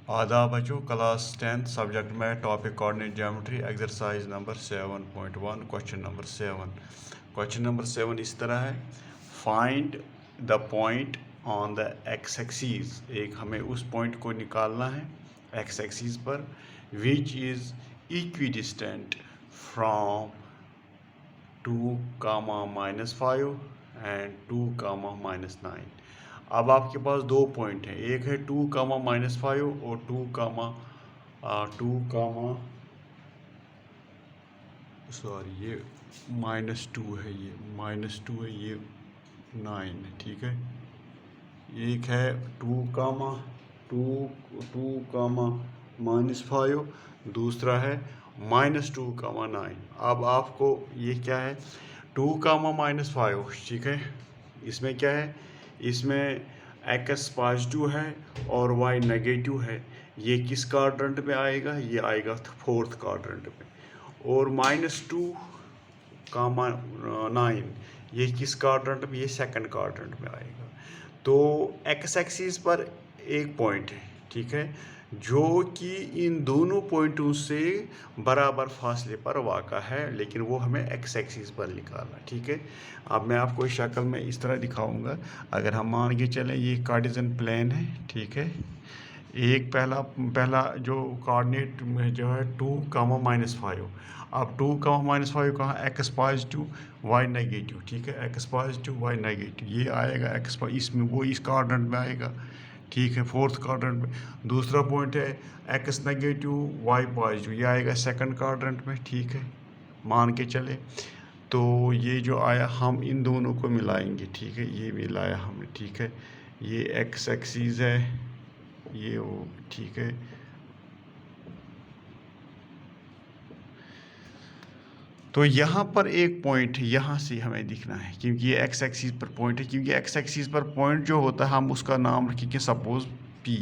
आदाब बच्चों, class 10th subject में topic coordinate geometry exercise number 7.1 question number 7। Question number 7 इस तरह है, find the point on the x axis. एक हमें उस पॉइंट को निकालना है एक्स एक्सिस पर which is equidistant from 2, -5 and 2, -9। अब आपके पास दो पॉइंट हैं, एक है 2, -5 और 2, सॉरी ये -2 है, ये -2 है, ये 9 है, ठीक है। एक है 2, -5, दूसरा है -2, 9। अब आपको ये क्या है 2, -5, ठीक है। इसमें क्या है, इसमें x पॉजिटिव है और y नेगेटिव है। ये किस क्वाड्रेंट में आएगा, ये आएगा फोर्थ क्वाड्रेंट में। और -2, 9 ये किस क्वाड्रेंट में, ये सेकंड क्वाड्रेंट में आएगा। तो एक्स एक्सिस पर एक पॉइंट है, ठीक है, जो कि इन दोनों पॉइंटों से बराबर फासले पर वाक़ा है, लेकिन वो हमें एक्स एक्सिस पर निकालना, ठीक है। अब मैं आपको इस शक्ल में इस तरह दिखाऊंगा। अगर हम मान के चलें ये कार्टेशियन प्लेन है, ठीक है। एक पहला जो कोऑर्डिनेट में जो है 2, -5। अब 2, -5 कहाँ, एक्स पॉजिटिव वाई नेगेटिव, ठीक है। एक्स पॉजिटिव वाई नेगेटिव ये आएगा एक्स, इसमें वो इस क्वाड्रेंट में आएगा, ठीक है, फोर्थ क्वाड्रेंट में। दूसरा पॉइंट है एक्स नेगेटिव वाई पॉजिटिव, ये आएगा सेकंड क्वाड्रेंट में, ठीक है, मान के चले। तो ये जो आया हम इन दोनों को मिलाएंगे, ठीक है, ये मिलाया हमने, ठीक है। ये एक्स एक्सिस है, ये वो, ठीक है। तो यहाँ पर एक पॉइंट यहाँ से हमें दिखना है, क्योंकि ये एक्स एक्सिस पर पॉइंट है, क्योंकि एक्स एक्सिस पर पॉइंट जो होता है हम उसका नाम रखेंगे सपोज पी।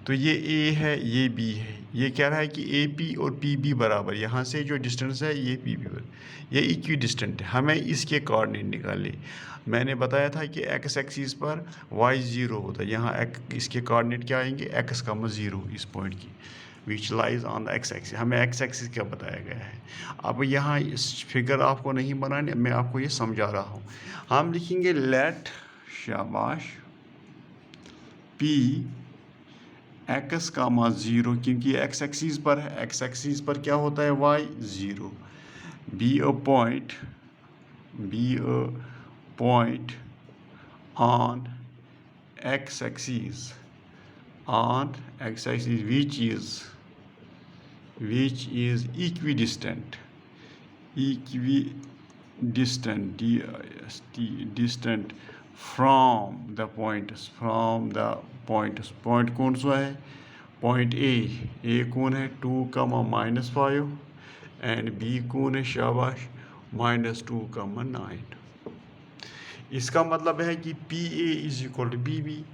तो ये ए है, ये बी है, ये कह रहा है कि ए पी और पी बी बराबर, यहाँ से जो डिस्टेंस है ये पी बी बराबर, ये इक्वी डिस्टेंट है। हमें इसके कोऑर्डिनेट निकाले। मैंने बताया था कि एक्स एक्सिस पर वाई 0 होता है, यहाँ इसके कोऑर्डिनेट क्या आएंगे, एक्स का 0 इस पॉइंट की, which lies on the x axis. हमें एक्स एक्सिस क्या बताया गया है। अब यहाँ इस फिगर आपको नहीं बनाने, मैं आपको ये समझा रहा हूँ। हम लिखेंगे लेट, शाबाश, पी एक्स का 0, क्योंकि एक्स एक्सिस पर है, एक्स एक्सिस पर क्या होता है y 0। Be a point on x axis, on x-axis which is equidistant distant from the points, point कौन सा है, पॉइंट ए कौन है 2, -5 एंड बी कौन है, शाबाश, -2, 9। इसका मतलब है कि P A is equal to B B.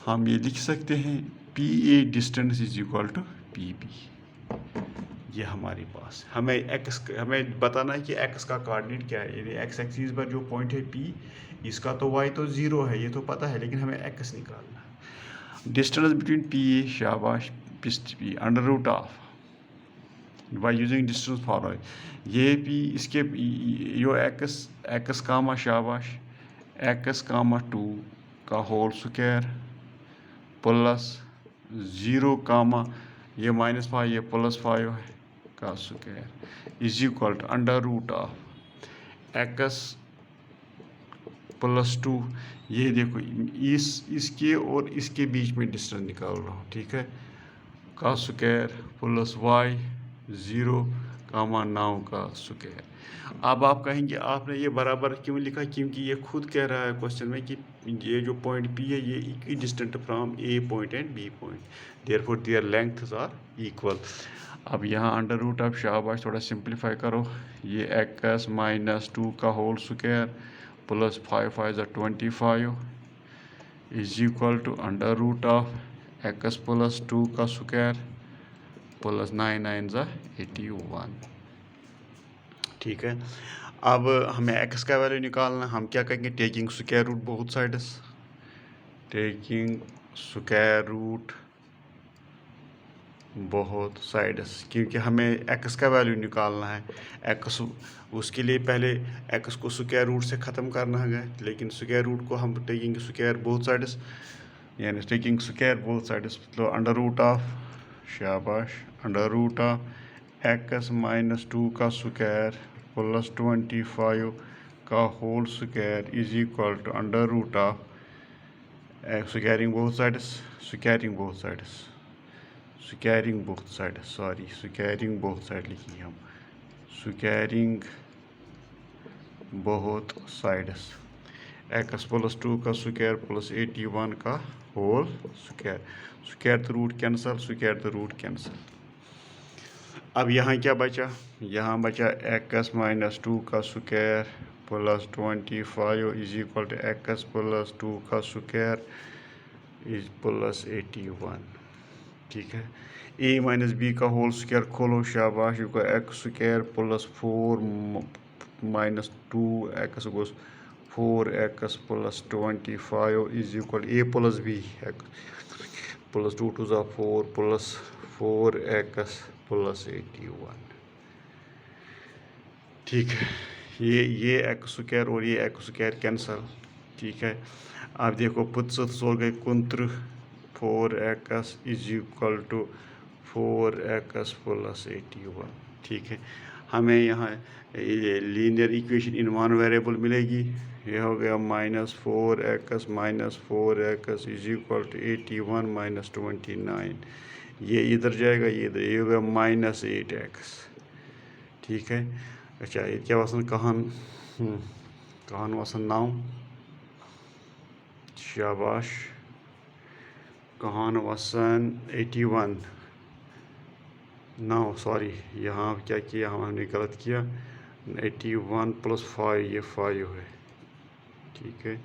हम ये लिख सकते हैं P A distance is equal to P B. ये हमारे पास हमें बताना है कि एक्स का कोऑर्डिनेट क्या है, यानी एक्स एक्सिस पर जो पॉइंट है पी, इसका तो वाई तो 0 है, ये तो पता है, लेकिन हमें एक्स निकालना है। डिस्टेंस बिटवीन पी ए, शाबाश, P under root of by using distance formula, ये पी इसके यो एक्स कामा, शाबाश, एक्स कामा 2 का होल स्क्वायर प्लस 0 कामा ये -5 ये +5 है का square is equal to under root of x +2। ये देखो इसके और इसके बीच में डिस्टेंस निकाल रहा हूँ, ठीक है, का स्क्वायर प्लस वाई 0, 9 का स्क्वायर। अब आप कहेंगे आपने ये बराबर क्यों लिखा, क्योंकि ये खुद कह रहा है क्वेश्चन में कि ये जो पॉइंट पी है ये equidistant from A point and B point, therefore their lengths are equal. अब यहाँ अंडर रूट ऑफ, शाबाश, थोड़ा सिंप्लीफाई करो, ये एक्स -2 का whole square plus 5 × 25 is equal to under root of x +2 का स्क्वायर प्लस 9 × 81, ठीक है। अब हमें एक्स का वैल्यू निकालना, हम क्या करेंगे, taking square root both sides, taking square root बहुत साइड्स, क्योंकि हमें x का वैल्यू निकालना है। x उसके लिए पहले x को स्क्वायर रूट से ख़त्म करना है, लेकिन स्क्वायर रूट को हम टेकिंग स्क्वायर बोथ साइड्स, यानी टेकिंग स्क्वायर बोथ साइड्स, मतलब अंडर रूट ऑफ, शाबाश, under root of x minus 2 का स्क्वायर प्लस 25 का whole square is equal to under root of squaring both sides, squaring both sides, squaring both side, sorry squaring both side लिखिए हम, squaring both sides, x plus 2 का square plus 81 का whole square, square तो root cancel, square तो root cancel. अब यहाँ क्या बचा, यहाँ बचा x माइनस 2 का square plus 25 is equal to x plus 2 का स्क्वायर इज प्लस 81, ठीक है। a माइनस बी का होल स्क्वायर खोलो, शाबाश, यू का x square plus 4 minus 2x goes 4x plus 25 is equal a plus b plus 2 टू ज़ा 4 प्लस 4x प्लस 81, ठीक है। ये x स्क्वायर और ये x स्क्वायर कैंसल, ठीक है। अब देखो पुत्स हो गए 29, 4x is equal to 4x plus 81, ठीक है। हमें यहाँ ये linear equation in one variable मिलेगी, ये हो गया minus 4x is equal to 81 minus 29, ये इधर जाएगा, ये इधर, ये हो गया माइनस 8x, ठीक है। अच्छा ये क्या वसन कहन वसन 9, शाबाश, कहन वसन 81, 9, सॉरी यहाँ क्या किया हमने गलत किया, 81 प्लस 5, ये 5 है, ठीक है,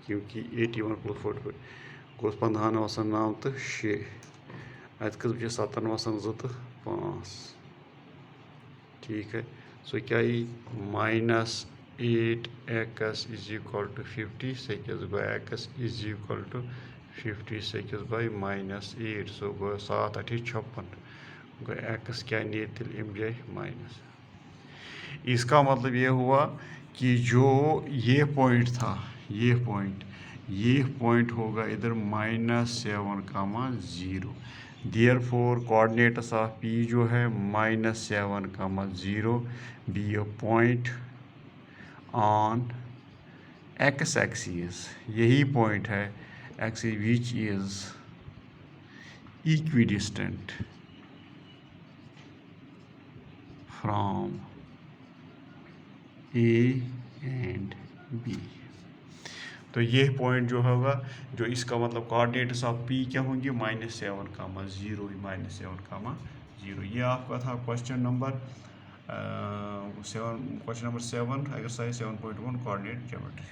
क्योंकि 81 प्लस 45 गोस 15 वसन 9 तो 6, अत कस बचे 7 वसन 2 तो 5, ठीक है। सो क्या ये minus 8x is equal to 56 go x is equal to 56 by minus 8, so go 7 8 56 go x क्या नीर तिल इम जाए माइनस। इसका मतलब ये हुआ कि जो ये पॉइंट था, ये पॉइंट होगा इधर -7, देयरफॉर कोऑर्डिनेट्स ऑफ P जो है -7, B a point on x axis, यही पॉइंट है axis which is equidistant from A and B। तो ये पॉइंट जो होगा, जो इसका मतलब कोऑर्डिनेट्स ऑफ P क्या होंगे, -7, -7, ये आपका था question number 7, exercise 7.1 coordinate geometry.